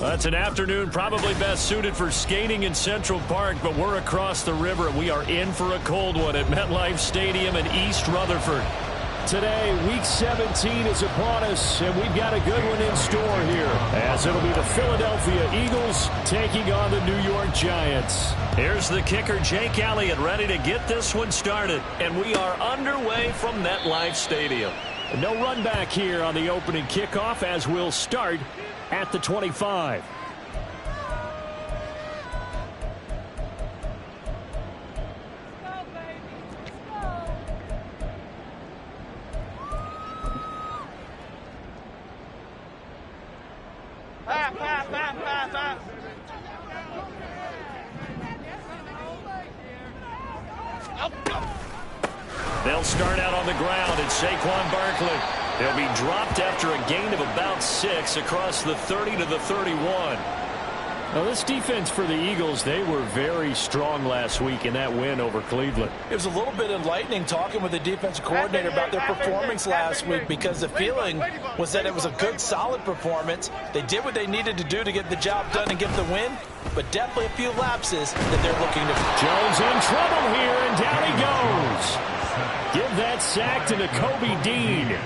That's an afternoon probably best suited for skating in Central Park, but we're across the river. We are in for a cold one at MetLife Stadium in East Rutherford. Today, Week 17 is upon us, and we've got a good one in store here, as it'll be the Philadelphia Eagles taking on the New York Giants. Here's the kicker, Jake Elliott, ready to get this one started, and we are underway from MetLife Stadium. No run back here on the opening kickoff, as we'll start at the 25. They'll start out on the ground. It's Saquon Barkley. They'll be dropped after a gain of about 6 across the 30 to the 31. Now, this defense for the Eagles, they were very strong last week in that win over Cleveland. It was a little bit enlightening talking with the defensive coordinator about their performance last week, because the feeling was that it was a good, solid performance. They did what they needed to do to get the job done and get the win, but definitely a few lapses that they're looking to. Jones in trouble here, and down he goes. Give that sack to Nakobe Dean.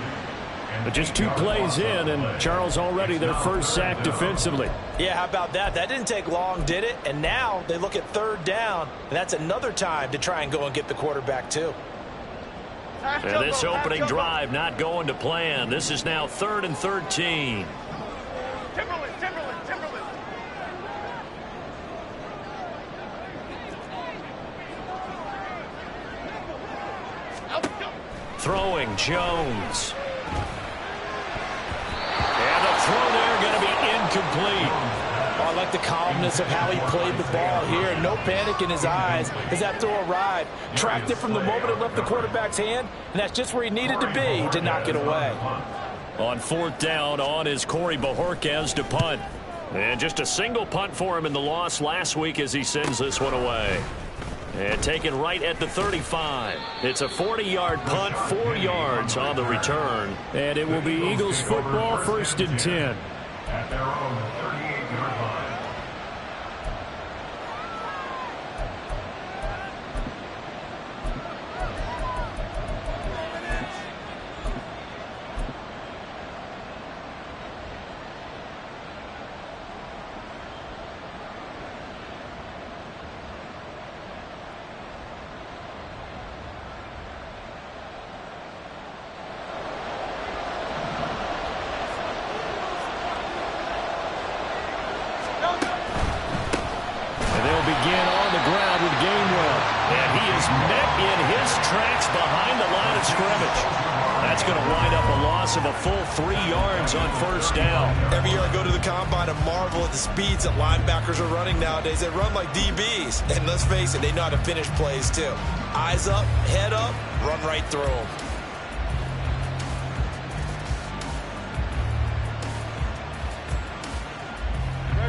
But just 2 plays in, and Charles already their first sack defensively. Yeah, how about that? That didn't take long, did it? And now they look at 3rd down, and that's another time to try and go and get the quarterback too. And this opening drive not going to plan. This is now 3rd and 13. Timberland. Throwing Jones. And the throw there going to be incomplete. Oh, I like the calmness of how he played the ball here. No panic in his eyes as that throw arrived. Tracked it from the moment it left the quarterback's hand, and that's just where he needed to be to knock it away. On 4th down, on is Corey Bojorquez to punt. And just a single punt for him in the loss last week as he sends this one away. And taken right at the 35. It's a 40-yard punt, 4 yards on the return. And it will be Eagles football, 1st and 10. At their own 38-yard line. Of a full 3 yards on 1st down. Every year I go to the combine and marvel at the speeds that linebackers are running nowadays. They run like DBs. And let's face it, they know how to finish plays too. Eyes up, head up, run right through them.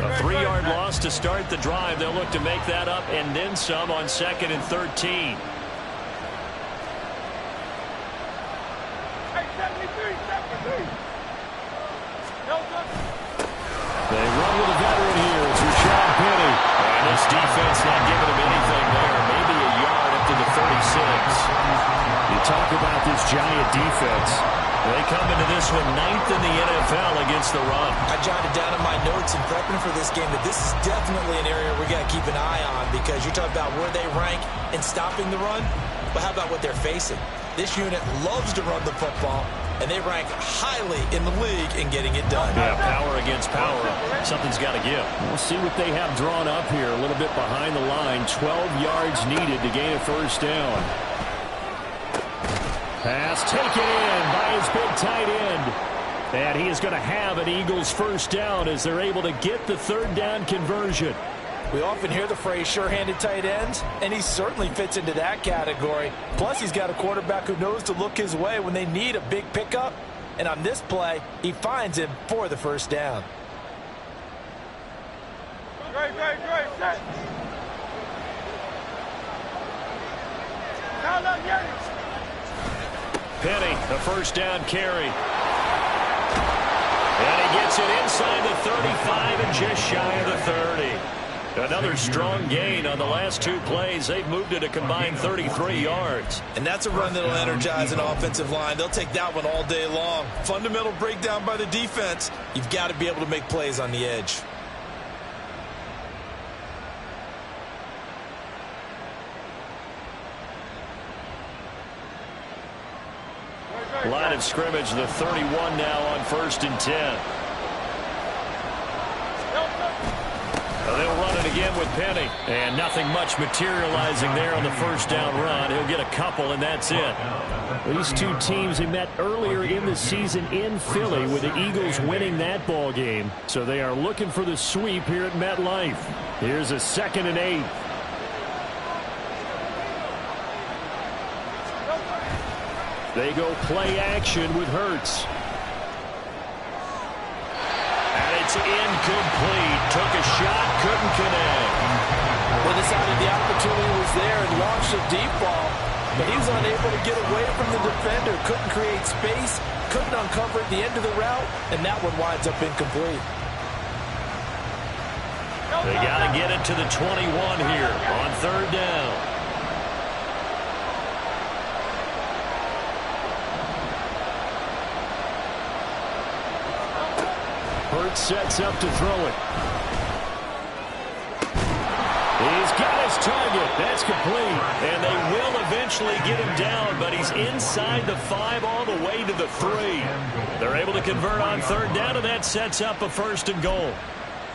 A 3-yard loss to start the drive. They'll look to make that up and then some on 2nd and 13. They run with a veteran here. It's Rashad Penny. And this defense not giving him anything there. Maybe a yard up to the 36. You talk about this Giant defense. They come into this one 9th in the NFL against the run. I jotted down in my notes in prepping for this game that this is definitely an area we got to keep an eye on, because you're talking about where they rank in stopping the run. But how about what they're facing? This unit loves to run the football, and they rank highly in the league in getting it done. Yeah, power against power. Something's got to give. We'll see what they have drawn up here. A little bit behind the line. 12 yards needed to gain a 1st down. Pass taken in by his big tight end. And he is going to have an Eagles 1st down as they're able to get the 3rd down conversion. We often hear the phrase sure-handed tight ends, and he certainly fits into that category. Plus, he's got a quarterback who knows to look his way when they need a big pickup. And on this play, he finds him for the 1st down. Great, set. Penny, the 1st down carry. And he gets gets it inside the 35 and just shy of the 30. Another strong gain on the last two plays. They've moved it a combined 33 yards. And that's a run that'll energize an offensive line. They'll take that one all day long. Fundamental breakdown by the defense. You've got to be able to make plays on the edge. Line of scrimmage, the 31 now on 1st and 10. They'll run it again with Penny. And nothing much materializing there on the first down run. He'll get a couple, and that's it. These two teams, they met earlier in the season in Philly with the Eagles winning that ball game. So they are looking for the sweep here at MetLife. Here's a 2nd and 8. They go play action with Hurts. It's incomplete. Took a shot, couldn't connect. Well, decided the opportunity was there and launched a deep ball, but he was unable to get away from the defender. Couldn't create space, couldn't uncover at the end of the route, and that one winds up incomplete. They got to get it to the 21 here on 3rd down. Hurts sets up to throw it. He's got his target. That's complete. And they will eventually get him down, but he's inside the 5 all the way to the 3. They're able to convert on 3rd down, and that sets up a 1st and goal.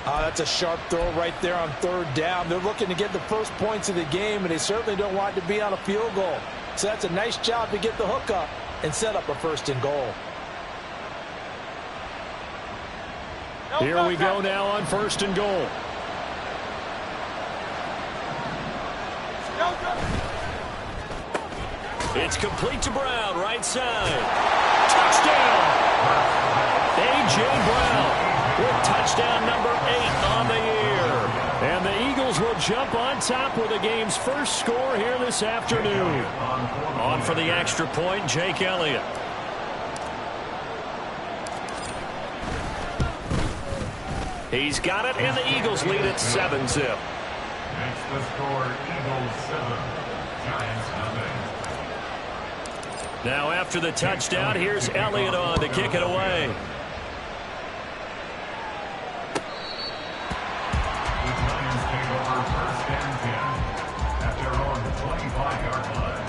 That's a sharp throw right there on 3rd down. They're looking to get the first points of the game, and they certainly don't want it to be on a field goal. So that's a nice job to get the hook up and set up a 1st and goal. Here we go now on 1st and goal. It's complete to Brown, right side. Touchdown! A.J. Brown with touchdown number 8 on the year. And the Eagles will jump on top with the game's first score here this afternoon. On for the extra point, Jake Elliott. He's got it, and the Eagles lead at 7-zip. Next to score, Eagles 7, Giants nothing. Now after the touchdown, here's Elliott on to kick it away. The Giants take over 1st and 10 at their own 25-yard line.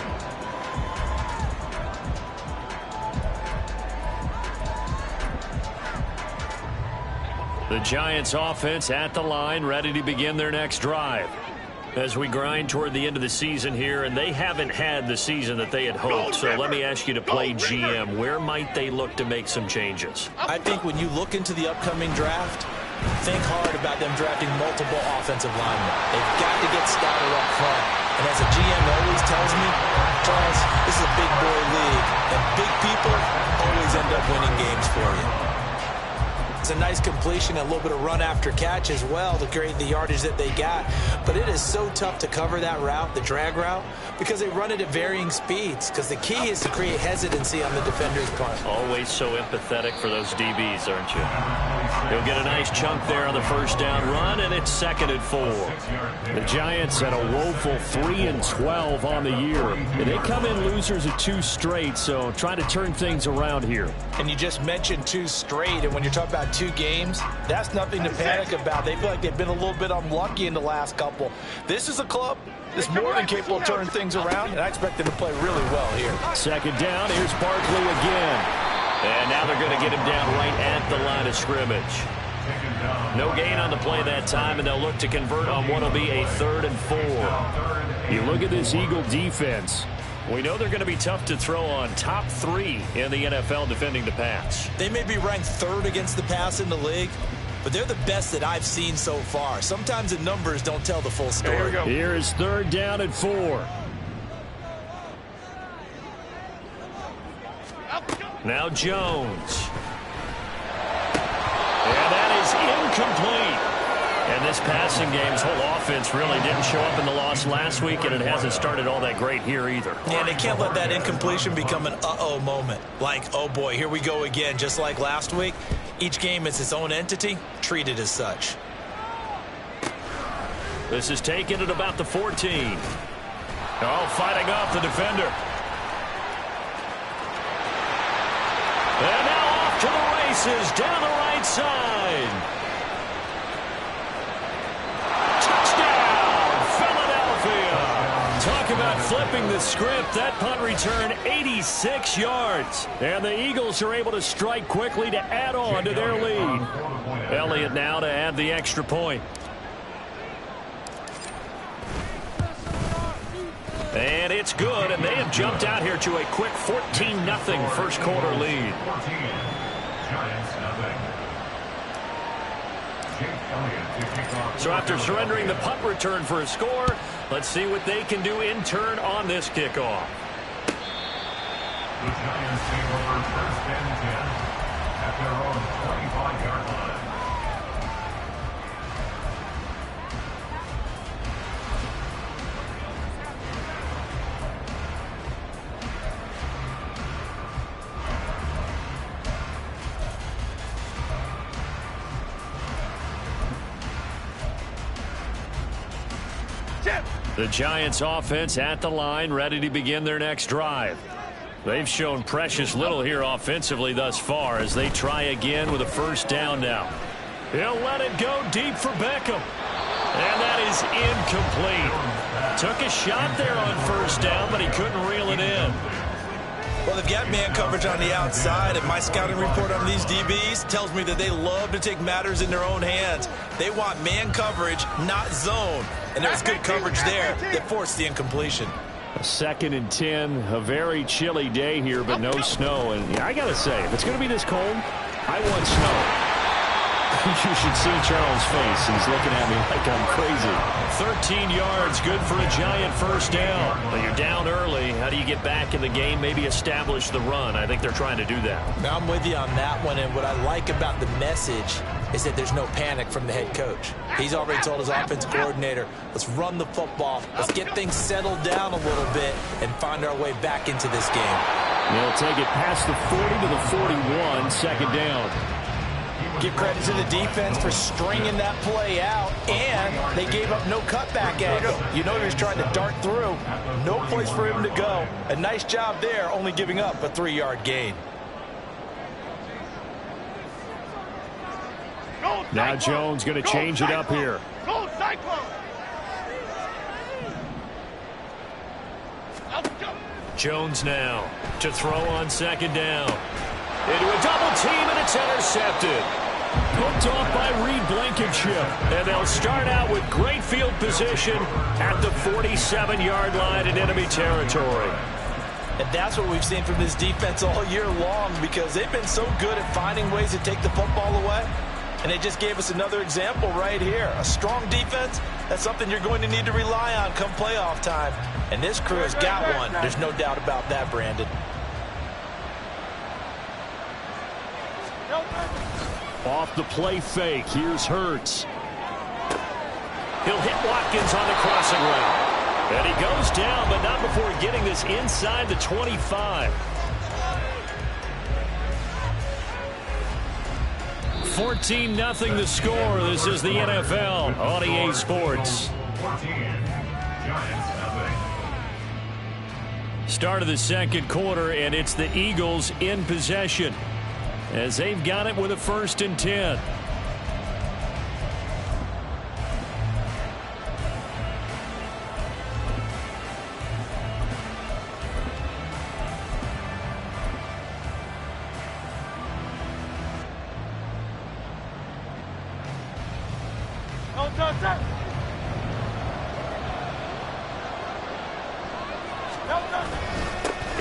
The Giants offense at the line, ready to begin their next drive. As we grind toward the end of the season here, and they haven't had the season that they had hoped. So let me ask you to play GM. Where might they look to make some changes? I think when you look into the upcoming draft, think hard about them drafting multiple offensive linemen. They've got to get stouter up front. And as a GM always tells me, Charles, this is a big boy league, and big people always end up winning games for you. It's a nice completion, a little bit of run after catch as well to create the yardage that they got. But it is so tough to cover that route, the drag route, because they run it at varying speeds. Because the key is to create hesitancy on the defender's part. Always so empathetic for those DBs, aren't you? He'll get a nice chunk there on the first down run, and it's 2nd and 4. The Giants had a woeful 3-12 on the year. And they come in losers of 2 straight, so trying to turn things around here. And you just mentioned 2 straight, and when you're talking about 2 games, that's nothing to panic about. They feel like they've been a little bit unlucky in the last couple. This is a club that's more than capable of turning things around, and I expect them to play really well here. 2nd down, here's Barkley again. And now they're going to get him down right at the line of scrimmage. No gain on the play that time, and they'll look to convert on what will be a 3rd and 4. You look at this Eagle defense. We know they're going to be tough to throw on. Top 3 in the NFL defending the pass. They may be ranked 3rd against the pass in the league, but they're the best that I've seen so far. Sometimes the numbers don't tell the full story. Here is 3rd down and 4. Now Jones. And that is incomplete. And this passing game's whole offense really didn't show up in the loss last week, and it hasn't started all that great here either. Yeah, they can't let that incompletion become an uh-oh moment. Like, oh boy, here we go again, just like last week. Each game is its own entity, treated as such. This is taken at about the 14. Oh, fighting off the defender. And now off to the races down the right side. Touchdown, Philadelphia. Talk about flipping the script. That punt return 86 yards. And the Eagles are able to strike quickly to add on to their lead. Elliott now to add the extra point. And it's good, and they have jumped out here to a quick 14-0 first quarter lead. So after surrendering the punt return for a score, let's see what they can do in turn on this kickoff. The Giants take over first and 10 at their own 25-yard line. The Giants offense at the line, ready to begin their next drive. They've shown precious little here offensively thus far as they try again with a first down now. He'll let it go deep for Beckham. And that is incomplete. Took a shot there on first down, but he couldn't reel it in. Well, they've got man coverage on the outside, and my scouting report on these DBs tells me that they love to take matters in their own hands. They want man coverage, not zone. And there's good coverage there that forced the incompletion. A 2nd and 10, a very chilly day here, but no snow. And I got to say, if it's going to be this cold, I want snow. You should see Charles' face. He's looking at me like I'm crazy. 13 yards, good for a Giant first down. Well, you're down early. How do you get back in the game, maybe establish the run? I think they're trying to do that. Now, I'm with you on that one, and what I like about the message is that there's no panic from the head coach. He's already told his offensive coordinator, let's run the football, let's get things settled down a little bit and find our way back into this game. They'll take it past the 40 to the 41, 2nd down. Give credit to the defense for stringing that play out, and they gave up no cutback angle. You know he was trying to dart through. No place for him to go. A nice job there, only giving up a 3-yard gain. Now Jones going to change it up here. Go Cyclone! Jones now to throw on 2nd down. Into a double team, and it's intercepted. Picked off by Reed Blankenship. And they'll start out with great field position at the 47-yard line in enemy territory. And that's what we've seen from this defense all year long, because they've been so good at finding ways to take the football away. And they just gave us another example right here. A strong defense, that's something you're going to need to rely on come playoff time. And this crew has got one. There's no doubt about that, Brandon. Off the play fake. Here's Hurts. He'll hit Watkins on the crossing route. And he goes down, but not before getting this inside the 25. 14-0 the score. This is the NFL on EA Sports. Start of the 2nd quarter, and it's the Eagles in possession as they've got it with a 1st and 10.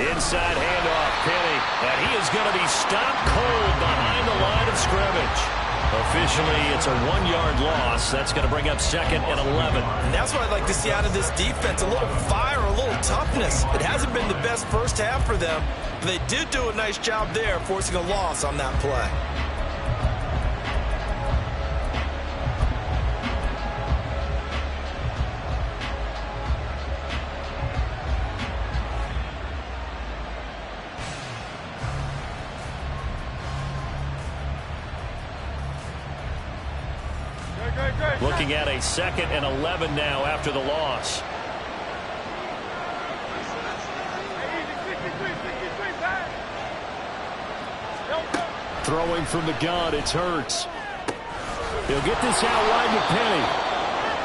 Inside handoff, Penny, and he is going to be stopped cold behind the line of scrimmage. Officially, it's a 1-yard loss. That's going to bring up 2nd and 11. And that's what I'd like to see out of this defense, a little fire, a little toughness. It hasn't been the best first half for them, but they did do a nice job there, forcing a loss on that play. Looking at a 2nd and 11 now after the loss. Throwing from the gun, it's Hurts. He'll get this out wide to Penny.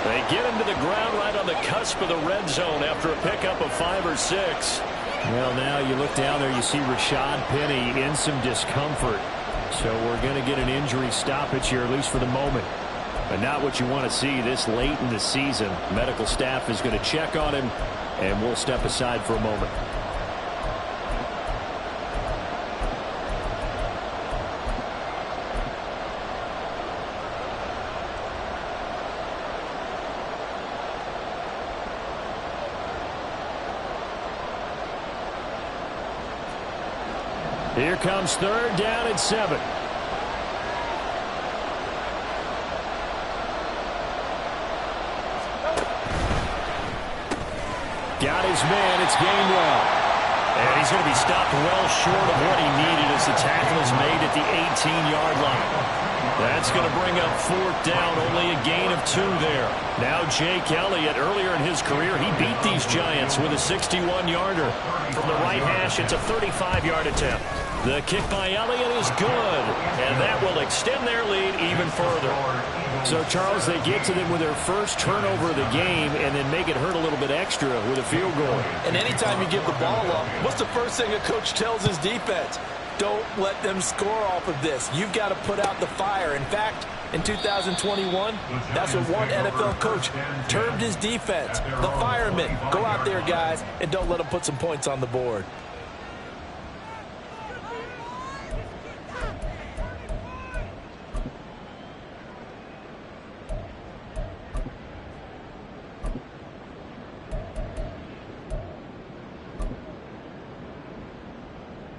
They get him to the ground right on the cusp of the red zone after a pickup of 5 or 6. Well, now you look down there, you see Rashad Penny in some discomfort. So we're going to get an injury stoppage here, at least for the moment. But not what you want to see this late in the season. Medical staff is going to check on him, and we'll step aside for a moment. Here comes 3rd down and 7. Got his man. It's Gainwell. And he's going to be stopped well short of what he needed as the tackle is made at the 18-yard line. That's going to bring up 4th down, only a gain of 2 there. Now Jake Elliott, earlier in his career, he beat these Giants with a 61-yarder. From the right hash, it's a 35-yard attempt. The kick by Elliott is good, and that will extend their lead even further. So, Charles, they get to them with their first turnover of the game and then make it hurt a little bit extra with a field goal. And anytime you give the ball up, what's the first thing a coach tells his defense? Don't let them score off of this. You've got to put out the fire. In fact, in 2021, that's what one NFL coach termed his defense. The firemen. Go out there, guys, and don't let them put some points on the board.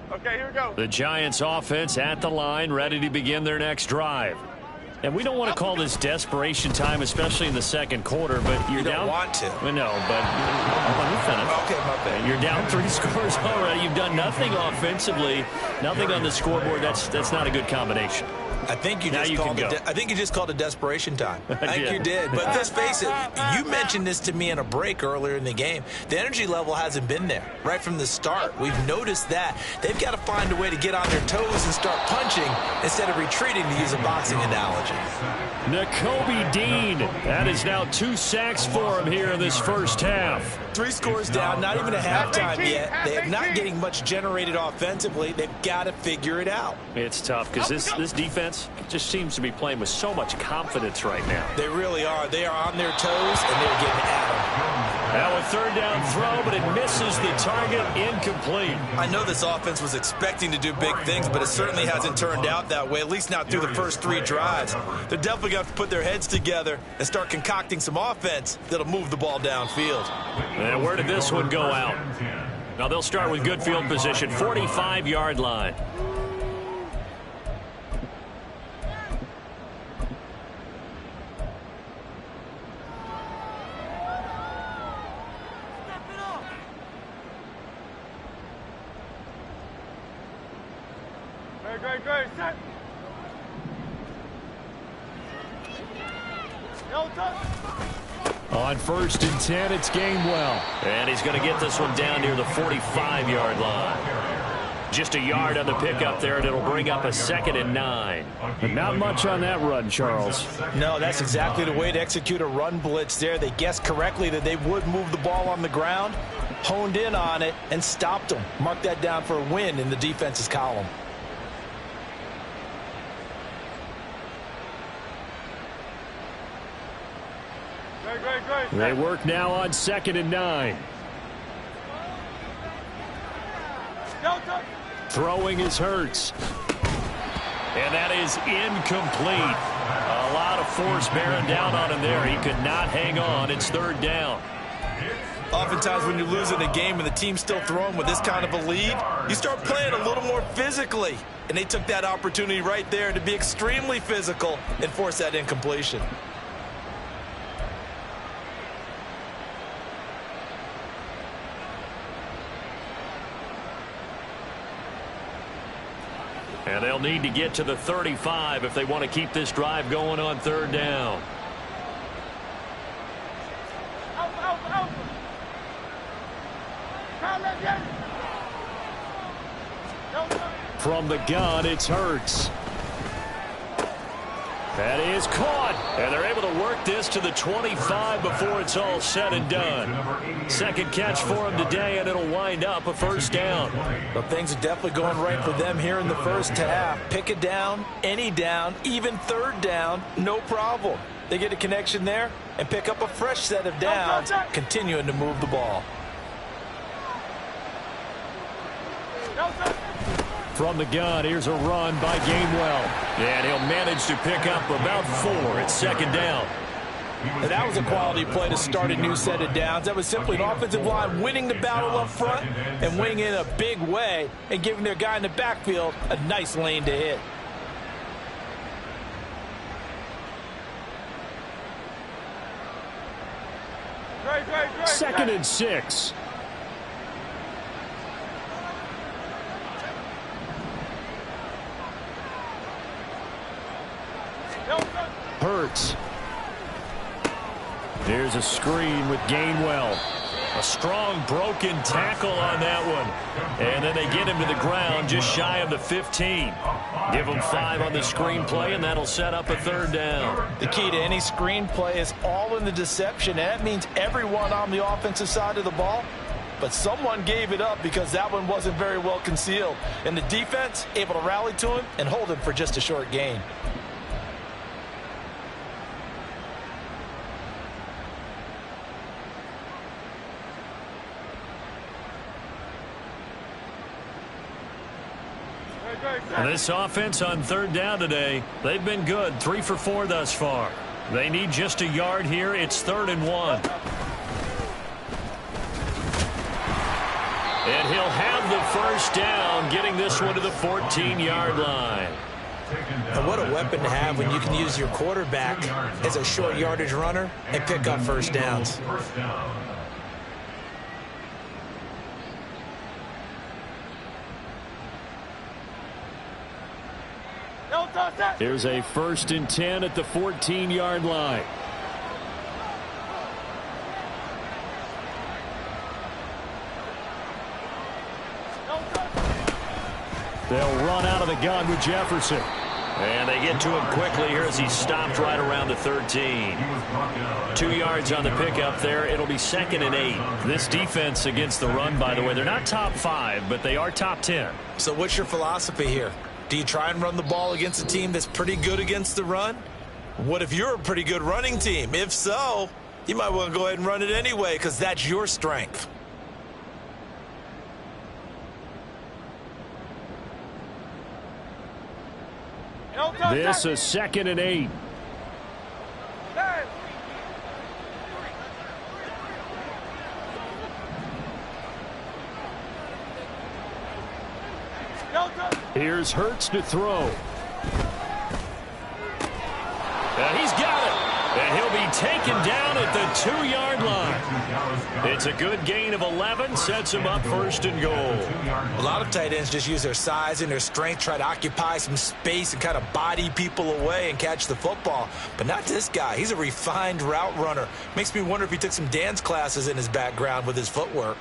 Okay, here we go. The Giants offense at the line, ready to begin their next drive. And we don't want to call this desperation time, especially in the 2nd quarter, but you're down. You don't want to. Well, no, but let me finish. Okay, my bad. You're down 3 scores already. You've done nothing offensively, nothing on the scoreboard. That's not a good combination. I think you just called it desperation time. I think you did. But let's face it, you mentioned this to me in a break earlier in the game. The energy level hasn't been there right from the start. We've noticed that. They've got to find a way to get on their toes and start punching instead of retreating, to use a boxing analogy. Nakobe Dean. That is now 2 sacks for him here in this first half. 3 scores down, not even a halftime yet. They are not getting much generated offensively. They've got to figure it out. It's tough because this defense just seems to be playing with so much confidence right now. They really are. They are on their toes, and they're getting at them. Now a 3rd down throw, but it misses the target, incomplete. I know this offense was expecting to do big things, but it certainly hasn't turned out that way, at least not through the first 3 drives. They're definitely going to have to put their heads together and start concocting some offense that'll move the ball downfield. And where did this one go out? Now they'll start with good field position, 45-yard line. Great, set. On 1st and 10, it's Gainwell. And he's going to get this one down near the 45-yard line. Just a yard on the pickup there, and it'll bring up a 2nd and 9. But not much on that run, Charles. No, that's exactly the way to execute a run blitz there. They guessed correctly that they would move the ball on the ground, honed in on it, and stopped them. Mark that down for a win in the defense's column. They work now on 2nd and 9. Throwing is Hurts. And that is incomplete. A lot of force bearing down on him there. He could not hang on. It's 3rd down. Oftentimes when you're losing a game and the team's still throwing with this kind of a lead, you start playing a little more physically. And they took that opportunity right there to be extremely physical and force that incompletion. And they'll need to get to the 35 if they want to keep this drive going on 3rd down. From the gun, it's Hurts. That is caught. And they're able to work this to the 25 before it's all said and done. Second catch for him today, and it'll wind up a first down. Well, things are definitely going right for them here in the first half. Pick it down, any down, even third down, no problem. They get a connection there and pick up a fresh set of downs, continuing to move the ball. From the gun, here's a run by Gainwell. And he'll manage to pick up about 4 at second down. And that was a quality play to start a new set of downs. That was simply an offensive line winning the battle up front and winning in a big way and giving their guy in the backfield a nice lane to hit. Second and 6. Hurts. There's a screen with Gainwell. A strong broken tackle on that one. And then they get him to the ground just shy of the 15. Give him 5 on the screenplay, and that'll set up a third down. The key to any screenplay is all in the deception. And that means everyone on the offensive side of the ball. But someone gave it up because that one wasn't very well concealed. And the defense able to rally to him and hold him for just a short gain. This offense on third down today, they've been good. 3 for 4 thus far. They need just a yard here. It's 3rd and 1. And he'll have the first down, getting this one to the 14-yard line. And what a weapon to have when you can use your quarterback as a short yardage runner and pick up first downs. Here's a 1st and 10 at the 14-yard line. They'll run out of the gun with Jefferson. And they get to him quickly here as he stopped right around the 13. 2 yards on the pickup there. It'll be 2nd and 8. This defense against the run, by the way, they're not top 5, but they are top 10. So what's your philosophy here? Do you try and run the ball against a team that's pretty good against the run? What if you're a pretty good running team? If so, you might want to go ahead and run it anyway because that's your strength. This is 2nd and 8. Here's Hurts to throw. And he's got it. And he'll be taken down at the 2-yard line. It's a good gain of 11. Sets him up 1st and goal. A lot of tight ends just use their size and their strength, try to occupy some space and kind of body people away and catch the football. But not this guy. He's a refined route runner. Makes me wonder if he took some dance classes in his background with his footwork.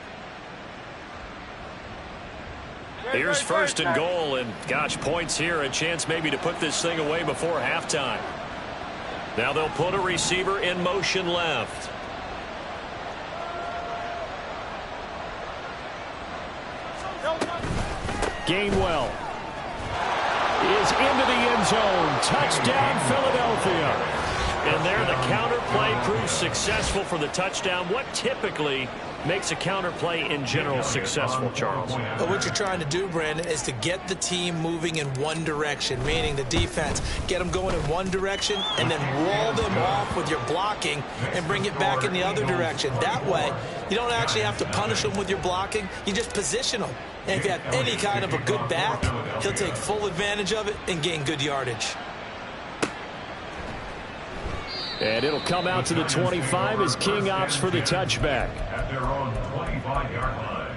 Here's 1st and goal, and gosh, points here, a chance maybe to put this thing away before halftime. Now they'll put a receiver in motion left. Gainwell is into the end zone. Touchdown, Philadelphia. And there the counter play proves successful for the touchdown. What typically makes a counter play in general successful, Charles? But what you're trying to do, Brandon, is to get the team moving in one direction, meaning the defense, get them going in one direction and then roll them off with your blocking and bring it back in the other direction. That way, you don't actually have to punish them with your blocking. You just position them. And if you have any kind of a good back, he'll take full advantage of it and gain good yardage. And it'll come out to the 25 as King opts for the touchback. At their own 25-yard line.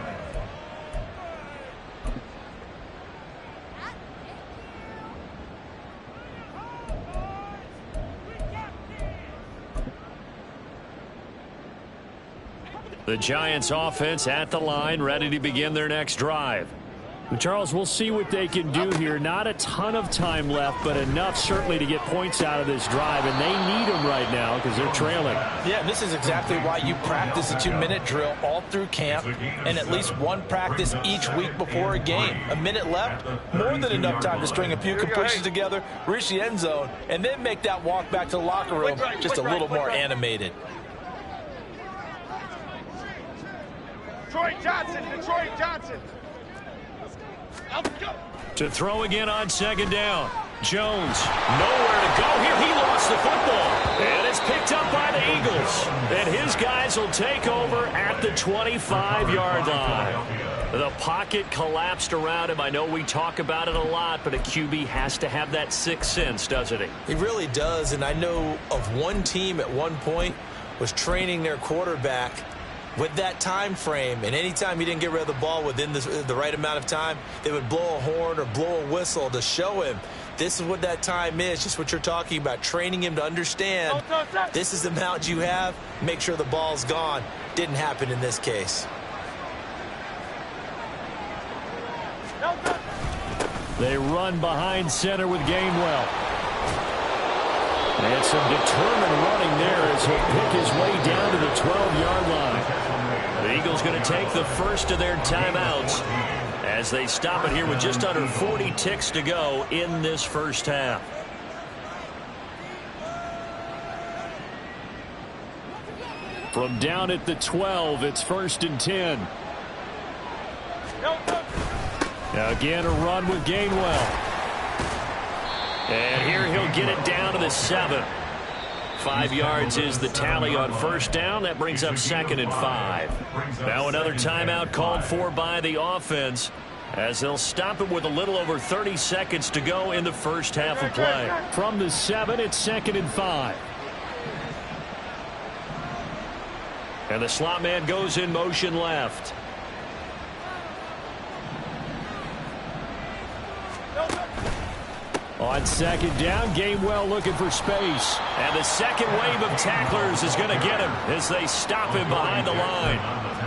The Giants offense at the line, ready to begin their next drive. Charles, we'll see what they can do here. Not a ton of time left, but enough certainly to get points out of this drive, and they need them right now because they're trailing. Yeah, this is exactly why you practice a 2-minute drill all through camp and at least one practice each week before a game. A minute left, more than enough time to string a few completions together, reach the end zone, and then make that walk back to the locker room just a little more animated. Detroit Johnson. To throw again on second down. Jones, nowhere to go here. He lost the football. And it's picked up by the Eagles. And his guys will take over at the 25-yard line. The pocket collapsed around him. I know we talk about it a lot, but a QB has to have that sixth sense, doesn't he? He really does. And I know of one team at one point was training their quarterback with that time frame, and anytime he didn't get rid of the ball within the right amount of time, they would blow a horn or blow a whistle to show him this is what that time is, just what you're talking about, training him to understand this is the amount you have, make sure the ball's gone. Didn't happen in this case. They run behind center with Gainwell. And some determined running there as he'll pick his way down to the 12-yard line. The Eagles going to take the first of their timeouts as they stop it here with just under 40 ticks to go in this first half. From down at the 12, it's 1st and 10. Now again, a run with Gainwell. And here he'll get it down to the 7. 5 yards is the tally on first down. That brings up 2nd and 5. Now another timeout called for by the offense as they'll stop it with a little over 30 seconds to go in the first half of play. From the 7, it's 2nd and 5. And the slot man goes in motion left. On second down, Gainwell looking for space. And the second wave of tacklers is going to get him as they stop him behind the line.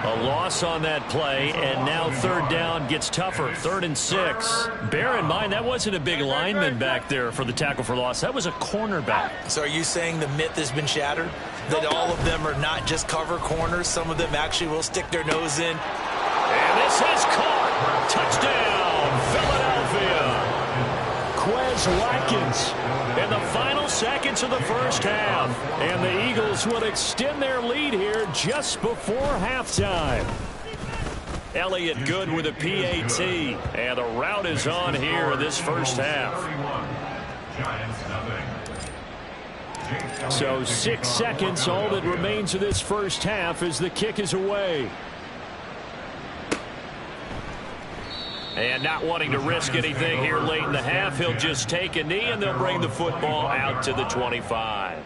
A loss on that play, and now third down gets tougher. 3rd and 6. Bear in mind, that wasn't a big lineman back there for the tackle for loss. That was a cornerback. So are you saying the myth has been shattered? That all of them are not just cover corners? Some of them actually will stick their nose in? And this is caught. Touchdown, Philadelphia. Quez Watkins in the final seconds of the first half. And the Eagles will extend their lead here just before halftime. Elliott good with a PAT. And the route is on here in this first half. So 6 seconds, all that remains of this first half as the kick is away. And not wanting to risk anything here late in the half, he'll just take a knee, and they'll bring the football out to the 25.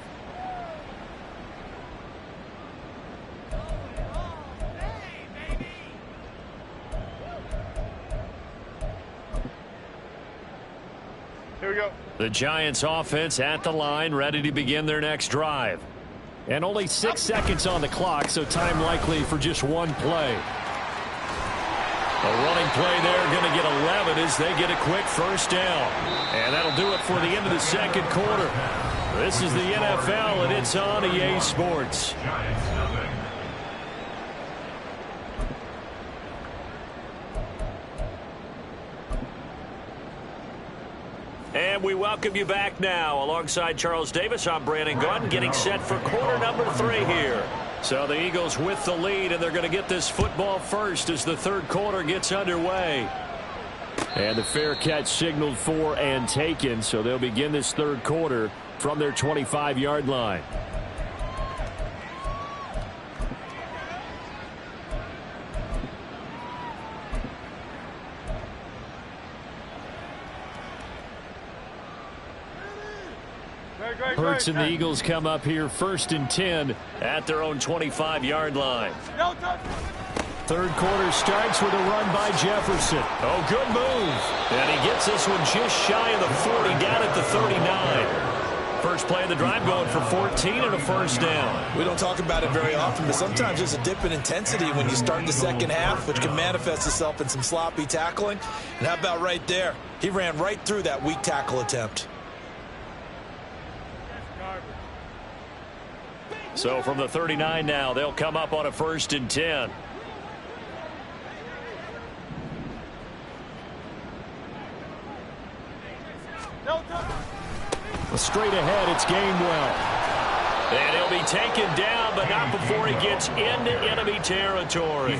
Here we go. The Giants offense at the line, ready to begin their next drive. And only 6 seconds on the clock, so time likely for just one play. A running play there, going to get 11 as they get a quick first down. And that'll do it for the end of the second quarter. This is the NFL, and it's on EA Sports. And we welcome you back now. Alongside Charles Davis, I'm Brandon Gaudin, getting set for quarter number 3 here. So the Eagles with the lead, and they're going to get this football first as the third quarter gets underway. And the fair catch signaled for and taken, so they'll begin this third quarter from their 25-yard line. Hurts and the Eagles come up here 1st and 10 at their own 25-yard line. Third quarter starts with a run by Jefferson. Oh, good move. And he gets this one just shy of the 40, down at the 39. first play of the drive, going for 14 and a first down. We don't talk about it very often, but sometimes there's a dip in intensity when you start the second half, which can manifest itself in some sloppy tackling. And how about right there? He ran right through that weak tackle attempt. So from the 39 now, they'll come up on a 1st and 10. Straight ahead, it's Gainwell. And he'll be taken down, but not before he gets into enemy territory.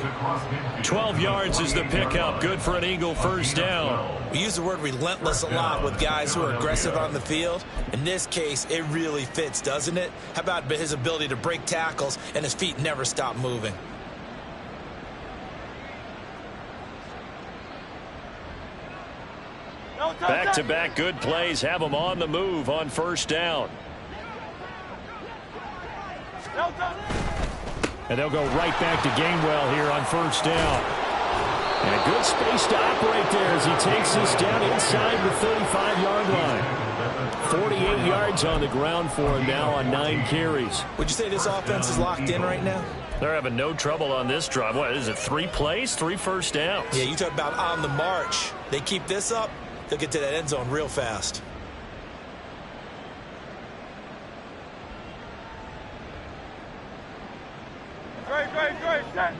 12 yards is the pickup. Good for an Eagle first down. We use the word relentless a lot with guys who are aggressive on the field. In this case, it really fits, doesn't it? How about his ability to break tackles and his feet never stop moving? Back-to-back good plays have them on the move on first down. And they'll go right back to Gainwell here on first down. And a good space to operate there as he takes this down inside the 35-yard line. 48 yards on the ground for him now on 9 carries. Would you say this offense is locked in right now? They're having no trouble on this drive. What is it, 3 plays, 3 first downs? Yeah, you talk about on the march. They keep this up, they'll get to that end zone real fast. Great, set.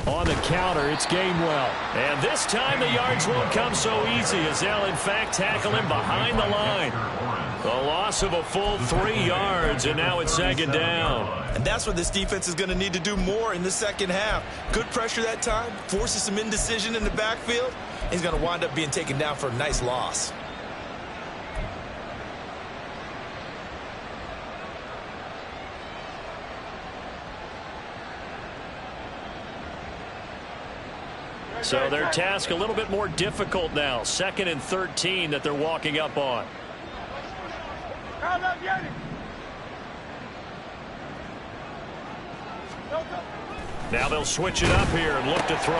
On the counter, it's Gainwell. And this time the yards won't come so easy as they'll, in fact, tackle him behind the line. The loss of a full 3 yards, and now it's 2nd down. And that's what this defense is going to need to do more in the second half. Good pressure that time, forces some indecision in the backfield. He's going to wind up being taken down for a nice loss. So their task a little bit more difficult now. 2nd and 13 that they're walking up on. Now they'll switch it up here and look to throw.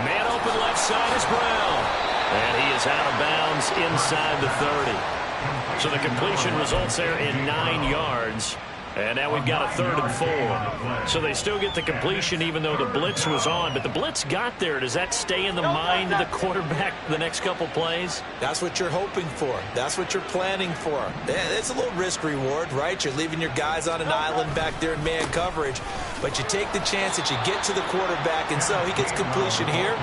Man open left side is Brown. And he is out of bounds inside the 30. So the completion results there in 9 yards. And now we've got a 3rd and 4. So they still get the completion even though the blitz was on. But the blitz got there. Does that stay in the mind of the quarterback the next couple plays? That's what you're hoping for. That's what you're planning for. It's a little risk reward, right? You're leaving your guys on an island back there in man coverage. But you take the chance that you get to the quarterback. And so he gets completion here.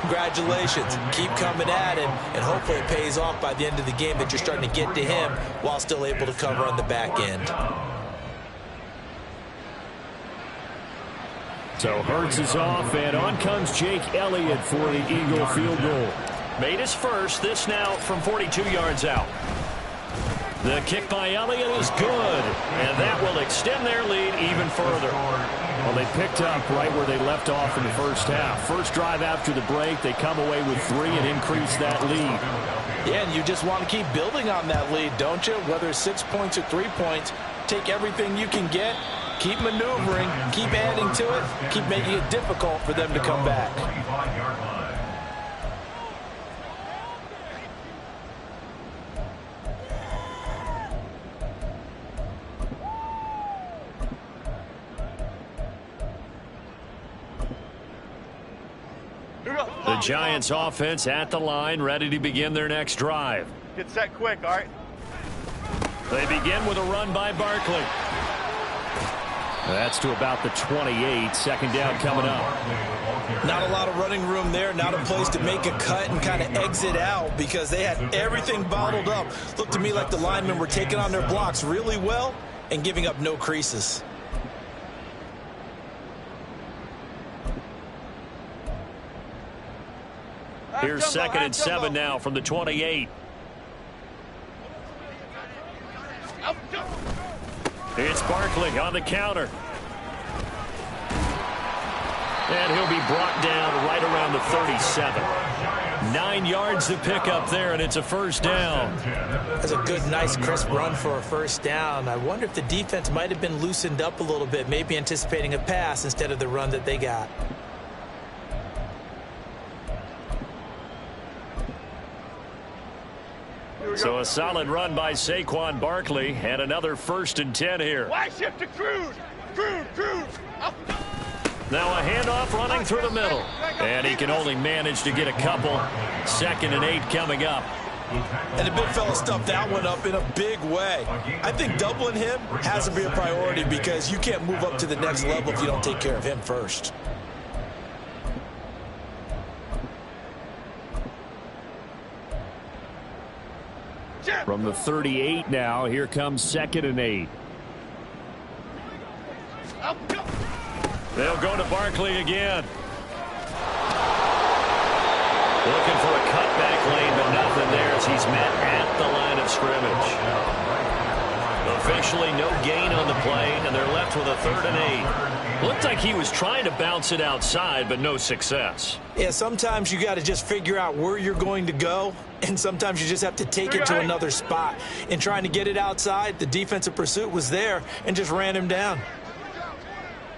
Congratulations. Keep coming at him, and hopefully it pays off by the end of the game that you're starting to get to him while still able to cover on the back end. So Hurts is off, and on comes Jake Elliott for the Eagle field goal. Made his first, this now from 42 yards out. The kick by Elliott is good, and that will extend their lead even further. Well, they picked up right where they left off in the first half. First drive after the break, they come away with 3 and increase that lead. Yeah, and you just want to keep building on that lead, don't you? Whether it's 6 points or 3 points, take everything you can get, keep maneuvering, keep adding to it, keep making it difficult for them to come back. The Giants offense at the line, ready to begin their next drive. Get set quick, all right? They begin with a run by Barkley. That's to about the 28. 2nd down coming up. Not a lot of running room there. Not a place to make a cut and kind of exit out because they had everything bottled up. Looked to me like the linemen were taking on their blocks really well and giving up no creases. Here's 2nd and 7 now from the 28. It's Barkley on the counter. And he'll be brought down right around the 37. 9 yards to pick up there, and it's a first down. That's a good, nice, crisp run for a first down. I wonder if the defense might have been loosened up a little bit, maybe anticipating a pass instead of the run that they got. So a solid run by Saquon Barkley and another 1st and 10 here. Wide shift to Cruz. Cruz. Up. Now a handoff running through the middle. And he can only manage to get a couple. 2nd and 8 coming up. And the big fella stuffed that one up in a big way. I think doubling him has to be a priority because you can't move up to the next level if you don't take care of him first. From the 38 now, here comes 2nd and 8. They'll go to Barkley again. Looking for a cutback lane, but nothing there as he's met at the line of scrimmage. Officially no gain on the play, and they're left with a 3rd and 8. Looked like he was trying to bounce it outside, but no success. Yeah, sometimes you got to just figure out where you're going to go, and sometimes you just have to take it to another spot. In trying to get it outside, the defensive pursuit was there and just ran him down.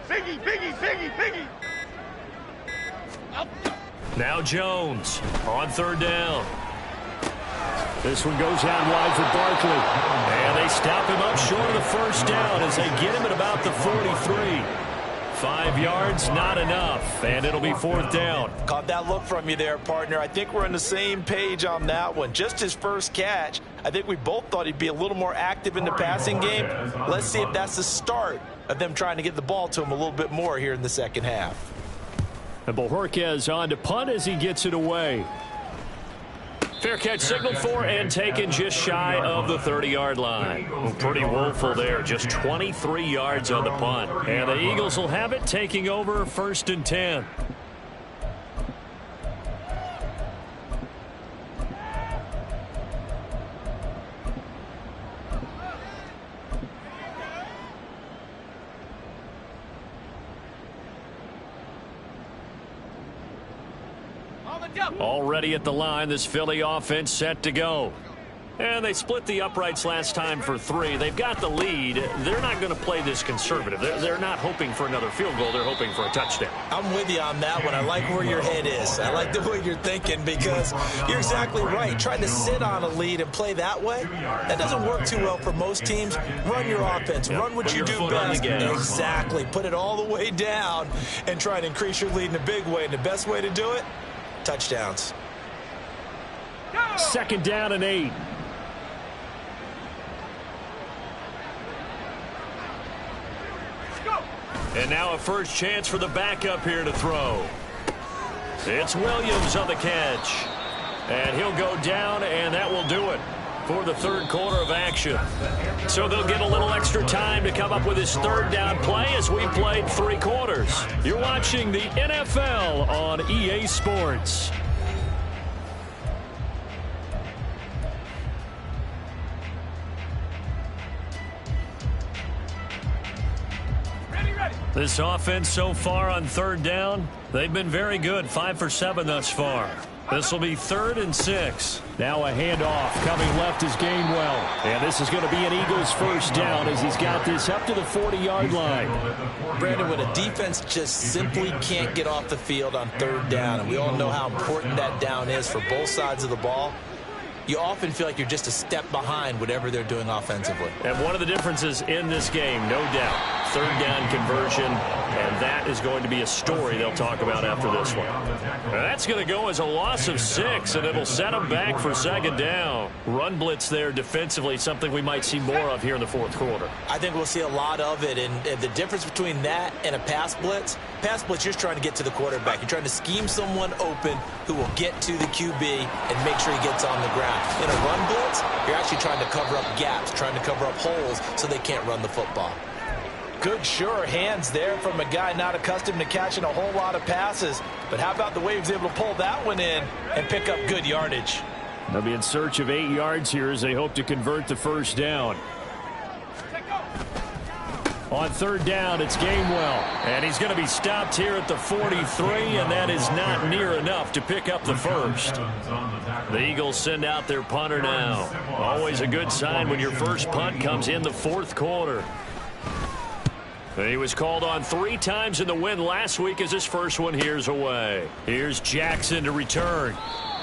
Biggie. Now Jones on 3rd down. This one goes out wide for Barkley. And they stop him up short of the 1st down as they get him at about the 43. 5 yards, not enough, and it'll be 4th down. Caught that look from you there, partner. I think we're on the same page on that one. Just his first catch. I think we both thought he'd be a little more active in the passing game. Let's see if that's the start of them trying to get the ball to him a little bit more here in the 2nd half. And Bojorquez on to punt as he gets it away. Fair catch signaled for and taken just shy of the 30-yard line. Well, pretty woeful there, just 23 yards on the punt. And the Eagles will have it, taking over 1st and 10. Already at the line, this Philly offense set to go. And they split the uprights last time for 3. They've got the lead. They're not going to play this conservative. They're not hoping for another field goal. They're hoping for a touchdown. I'm with you on that one. I like where your head is. I like the way you're thinking because you're exactly right. Trying to sit on a lead and play that way, that doesn't work too well for most teams. Run your offense. Run what you do best. Exactly. Put it all the way down and try and increase your lead in a big way. And the best way to do it, touchdowns. 2nd down and 8. And now a first chance for the backup here to throw. It's Williams on the catch. And he'll go down, and that will do it for the 3rd quarter of action. So they'll get a little extra time to come up with his 3rd down play as we played 3 quarters. You're watching the NFL on EA Sports. This offense so far on 3rd down, they've been very good. 5 for 7 thus far. This will be 3rd and 6. Now a handoff coming left is Gainwell. And this is going to be an Eagles 1st down as he's got this up to the 40-yard line. Brandon, when a defense just simply can't get off the field on 3rd down, and we all know how important that down is for both sides of the ball, you often feel like you're just a step behind whatever they're doing offensively. And one of the differences in this game, no doubt, 3rd down conversion, and that is going to be a story they'll talk about after this one. That's going to go as a loss of 6, and it'll set them back for 2nd down. Run blitz there defensively, something we might see more of here in the 4th quarter. I think we'll see a lot of it, and the difference between that and a pass blitz, you're just trying to get to the quarterback. You're trying to scheme someone open who will get to the QB and make sure he gets on the ground. In a run blitz, you're actually trying to cover up gaps, trying to cover up holes so they can't run the football. Good, sure hands there from a guy not accustomed to catching a whole lot of passes. But how about the way he was able to pull that one in and pick up good yardage? They'll be in search of 8 yards here as they hope to convert the 1st down. On 3rd down, it's Gainwell. And he's going to be stopped here at the 43, and that is not near enough to pick up the 1st. The Eagles send out their punter now. Always a good sign when your first punt comes in the 4th quarter. He was called on 3 times in the win last week as his first one here's away. Here's Jackson to return.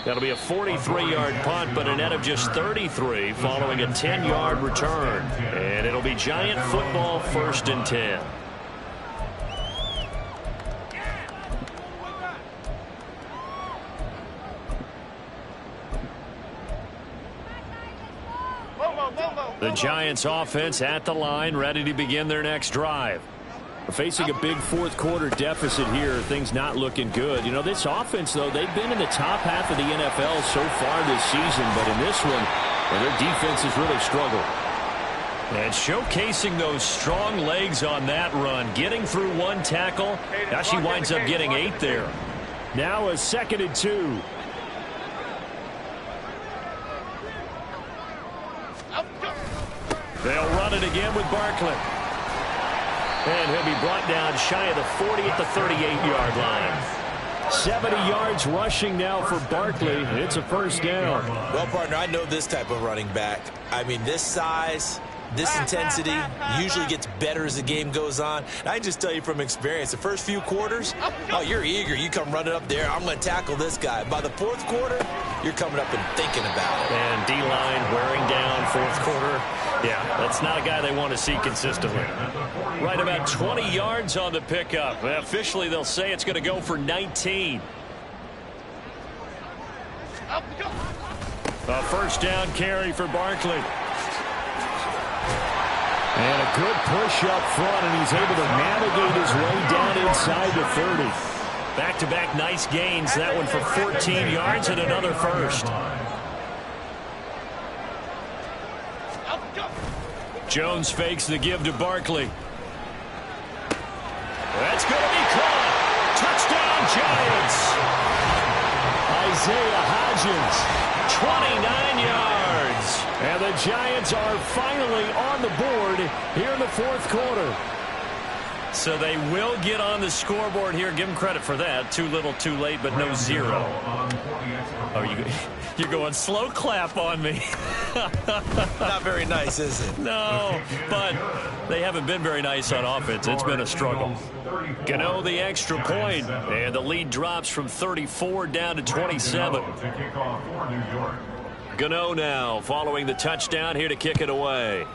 That'll be a 43-yard punt, but a net of just 33 following a 10-yard return. And it'll be Giant football, 1st and 10. The Giants offense at the line, ready to begin their next drive. We're facing a big fourth-quarter deficit here. Things not looking good. You know, this offense, though, they've been in the top half of the NFL so far this season, but in this one, well, their defense has really struggled. And showcasing those strong legs on that run, getting through 1 tackle. Now she winds up getting 8 there. Now a 2nd and 2. They'll run it again with Barkley. And he'll be brought down shy of the 40 at the 38-yard line. 70 yards rushing now for Barkley. It's a 1st down. Well, partner, I know this type of running back. I mean, this size, this intensity usually gets better as the game goes on. And I just tell you from experience, the first few quarters, oh, you're eager. You come running up there. I'm going to tackle this guy. By the 4th quarter, you're coming up and thinking about it. And D-line wearing down 4th quarter. Yeah, that's not a guy they want to see consistently. Right about 20 yards on the pickup. Officially, they'll say it's going to go for 19. A 1st down carry for Barkley. And a good push up front, and he's able to navigate his way down inside the 30. Back-to-back nice gains. That one for 14 yards and another 1st. Jones fakes the give to Barkley. That's going to be caught. Touchdown, Giants. Isaiah Hodgins, 29 yards. And the Giants are finally on the board here in the 4th quarter. So they will get on the scoreboard here. Give them credit for that. Too little, too late, but no 0. Oh, you're going slow clap on me. Not very nice, is it? No, but they haven't been very nice on offense. It's been a struggle. Gano the extra point, and the lead drops from 34 down to 27. Gano now following the touchdown here to kick it away.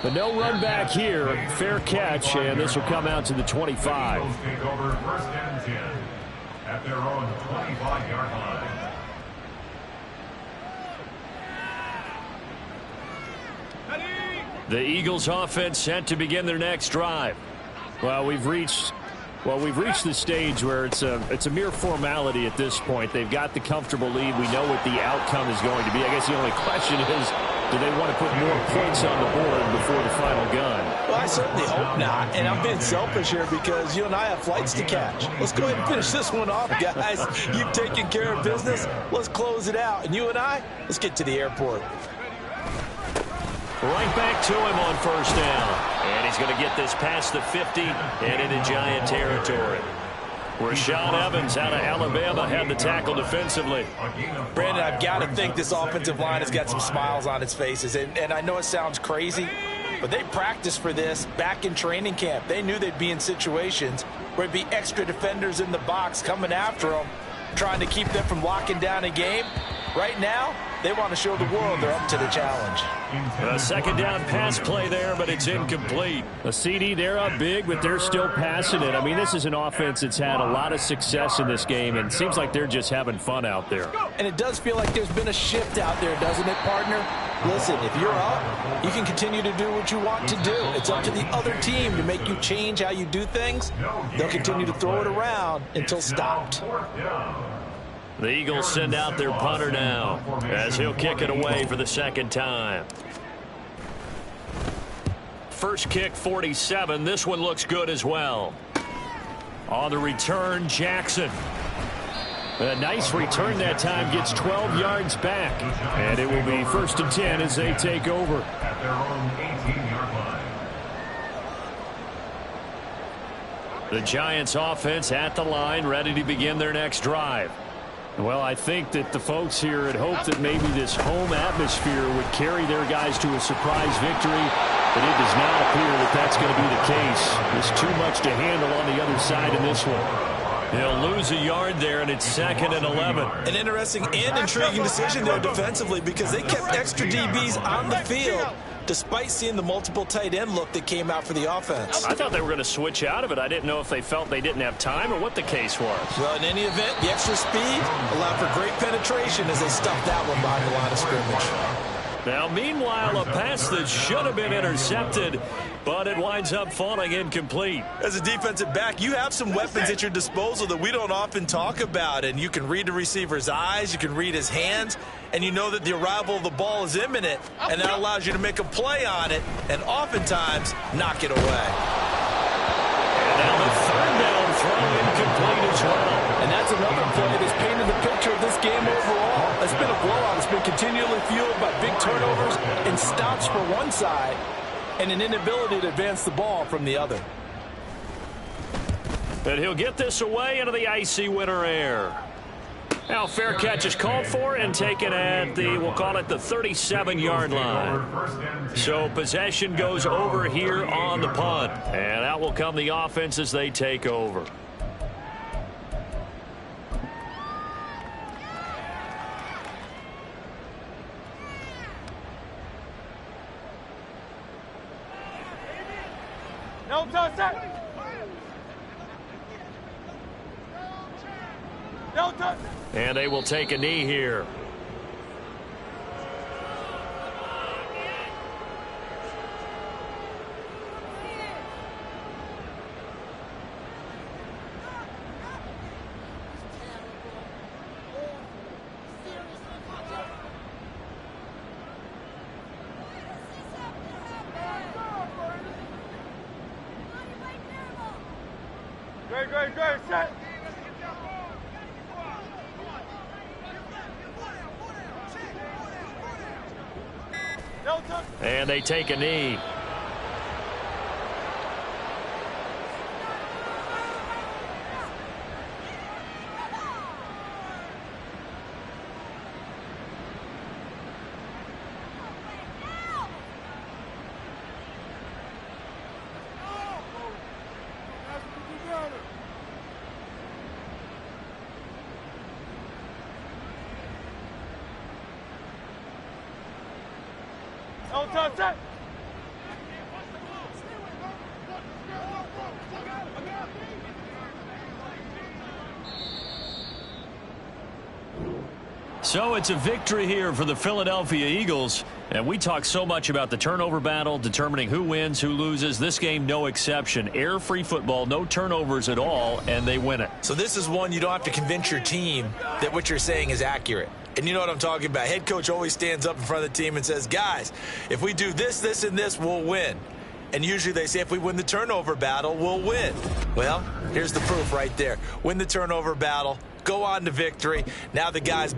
But no run back here. Fair catch, and this will come out to the 25. Take over 1st and 10 at their own 25-yard line. The Eagles offense set to begin their next drive. Well, we've reached the stage where it's a mere formality at this point. They've got the comfortable lead. We know what the outcome is going to be. I guess the only question is, do they want to put more points on the board before the final gun? Well, I certainly hope not. And I'm being selfish here because you and I have flights to catch. Let's go ahead and finish this one off, guys. You've taken care of business. Let's close it out. And you and I, let's get to the airport. Right back to him on 1st down. And he's going to get this past the 50 and into Giant territory. Rashaan Evans out of Alabama had the tackle defensively. Brandon, I've got to think this offensive line has got some smiles on its faces. And I know it sounds crazy, but they practiced for this back in training camp. They knew they'd be in situations where it'd be extra defenders in the box coming after them, trying to keep them from locking down a game. Right now, they want to show the world they're up to the challenge. A 2nd down pass play there, but it's incomplete. A CD, they're up big, but they're still passing it. I mean, this is an offense that's had a lot of success in this game, and it seems like they're just having fun out there. And it does feel like there's been a shift out there, doesn't it, partner? Listen, if you're up, you can continue to do what you want to do. It's up to the other team to make you change how you do things. They'll continue to throw it around until stopped. The Eagles send out their punter now as he'll kick it away for the 2nd time. First kick, 47. This one looks good as well. On the return, Jackson. A nice return that time, gets 12 yards back. And it will be 1st and 10 as they take over. At their own 18-yard line. The Giants offense at the line, ready to begin their next drive. Well, I think that the folks here had hoped that maybe this home atmosphere would carry their guys to a surprise victory. But it does not appear that that's going to be the case. There's too much to handle on the other side in this one. He'll lose a yard there, and it's 2nd and 11. An interesting and intriguing decision there defensively because they kept extra DBs on the field despite seeing the multiple tight end look that came out for the offense. I thought they were going to switch out of it. I didn't know if they felt they didn't have time or what the case was. Well, in any event, the extra speed allowed for great penetration as they stuffed that one behind the line of scrimmage. Now, meanwhile, a pass that should have been intercepted, but it winds up falling incomplete. As a defensive back, you have some weapons at your disposal that we don't often talk about, and you can read the receiver's eyes, you can read his hands, and you know that the arrival of the ball is imminent, and that allows you to make a play on it and oftentimes knock it away. And now the 3rd down throw incomplete as well. And that's another play that's painted the picture of this game overall. It's been a blowout. It's been continually fueled by big turnovers and stops for one side and an inability to advance the ball from the other. And he'll get this away into the icy winter air. Now fair catch is called for and taken at the, we'll call it the 37-yard line. So possession goes over here on the punt. And out will come the offense as they take over. No touch that. No touch. And they will take a knee here. Great, set. And they take a knee. No touch that. So it's a victory here for the Philadelphia Eagles. And we talk so much about the turnover battle, determining who wins, who loses. This game, no exception. Air-free football, no turnovers at all, and they win it. So this is one you don't have to convince your team that what you're saying is accurate. And you know what I'm talking about. Head coach always stands up in front of the team and says, guys, if we do this, this, and this, we'll win. And usually they say if we win the turnover battle, we'll win. Well, here's the proof right there. Win the turnover battle. Go on to victory. Now the guys